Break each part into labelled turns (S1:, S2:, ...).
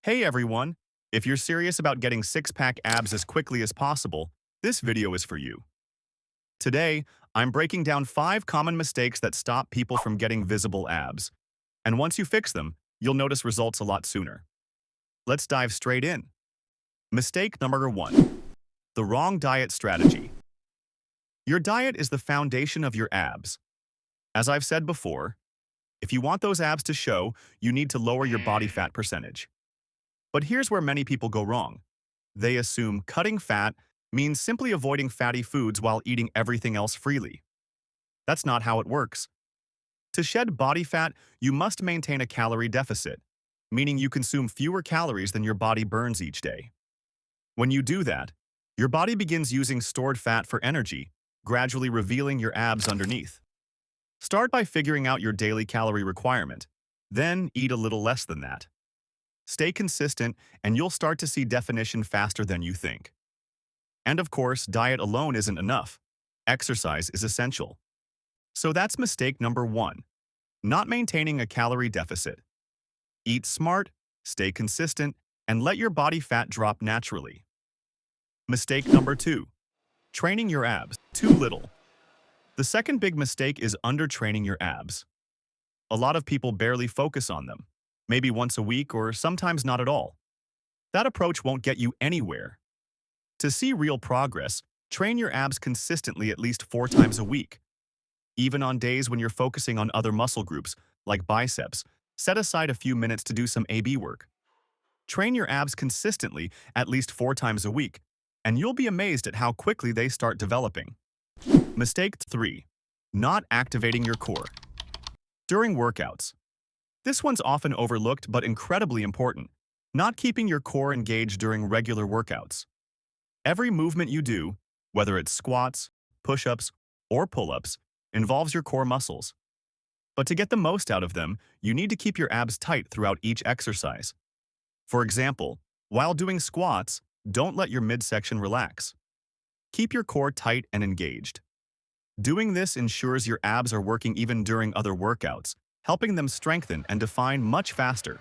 S1: Hey everyone! If you're serious about getting six-pack abs as quickly as possible, this video is for you. Today, I'm breaking down 5 common mistakes that stop people from getting visible abs. And once you fix them, you'll notice results a lot sooner. Let's dive straight in. Mistake number 1. The wrong diet strategy. Your diet is the foundation of your abs. As I've said before, if you want those abs to show, you need to lower your body fat percentage. But here's where many people go wrong. They assume cutting fat means simply avoiding fatty foods while eating everything else freely. That's not how it works. To shed body fat, you must maintain a calorie deficit, meaning you consume fewer calories than your body burns each day. When you do that, your body begins using stored fat for energy, gradually revealing your abs underneath. Start by figuring out your daily calorie requirement, then eat a little less than that. Stay consistent, and you'll start to see definition faster than you think. And of course, diet alone isn't enough. Exercise is essential. So that's mistake number 1, not maintaining a calorie deficit. Eat smart, stay consistent, and let your body fat drop naturally. Mistake number 2, training your abs too little. The second big mistake is undertraining your abs. A lot of people barely focus on them, maybe once a week or sometimes not at all. That approach won't get you anywhere. To see real progress, train your abs consistently at least 4 times a week. Even on days when you're focusing on other muscle groups, like biceps, set aside a few minutes to do some AB work. Train your abs consistently at least 4 times a week, and you'll be amazed at how quickly they start developing. Mistake 3. Not activating your core. During workouts. This one's often overlooked but incredibly important. Not keeping your core engaged during regular workouts. Every movement you do, whether it's squats, push-ups, or pull-ups, involves your core muscles. But to get the most out of them, you need to keep your abs tight throughout each exercise. For example, while doing squats, don't let your midsection relax. Keep your core tight and engaged. Doing this ensures your abs are working even during other workouts, helping them strengthen and define much faster.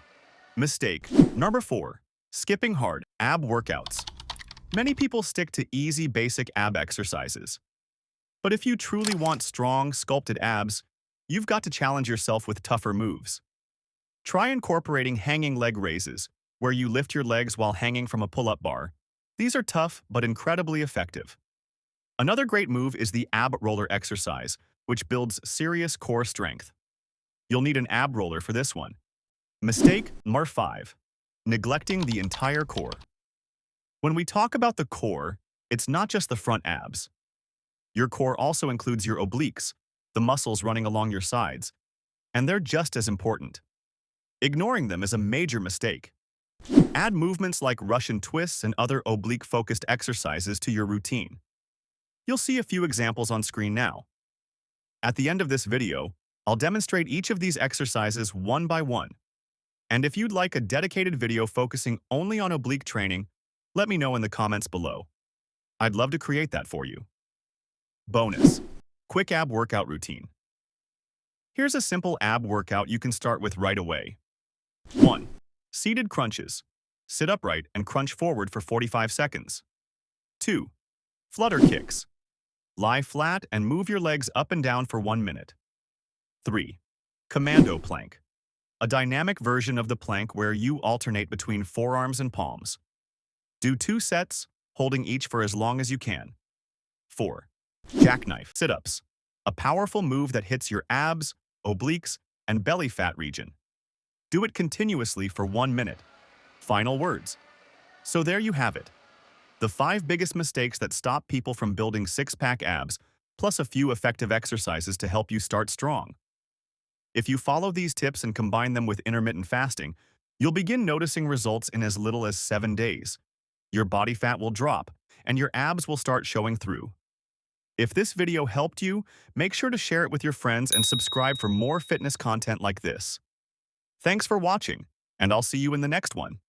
S1: Mistake number 4. Skipping hard ab workouts. Many people stick to easy, basic ab exercises. But if you truly want strong, sculpted abs, you've got to challenge yourself with tougher moves. Try incorporating hanging leg raises, where you lift your legs while hanging from a pull-up bar. These are tough but incredibly effective. Another great move is the ab roller exercise, which builds serious core strength. You'll need an ab roller for this one. Mistake number 5. Neglecting the entire core. When we talk about the core, it's not just the front abs. Your core also includes your obliques, the muscles running along your sides, and they're just as important. Ignoring them is a major mistake. Add movements like Russian twists and other oblique-focused exercises to your routine. You'll see a few examples on screen now. At the end of this video, I'll demonstrate each of these exercises one by one. And if you'd like a dedicated video focusing only on oblique training, let me know in the comments below. I'd love to create that for you. Bonus: quick ab workout routine. Here's a simple ab workout you can start with right away. 1. Seated crunches. Sit upright and crunch forward for 45 seconds. 2. Flutter kicks. Lie flat and move your legs up and down for 1 minute. 3. Commando plank. A dynamic version of the plank where you alternate between forearms and palms. Do 2 sets, holding each for as long as you can. 4. Jackknife sit-ups. A powerful move that hits your abs, obliques, and belly fat region. Do it continuously for 1 minute. Final words. So there you have it. The 5 biggest mistakes that stop people from building six-pack abs, plus a few effective exercises to help you start strong. If you follow these tips and combine them with intermittent fasting, you'll begin noticing results in as little as 7 days. Your body fat will drop, and your abs will start showing through. If this video helped you, make sure to share it with your friends and subscribe for more fitness content like this. Thanks for watching, and I'll see you in the next one.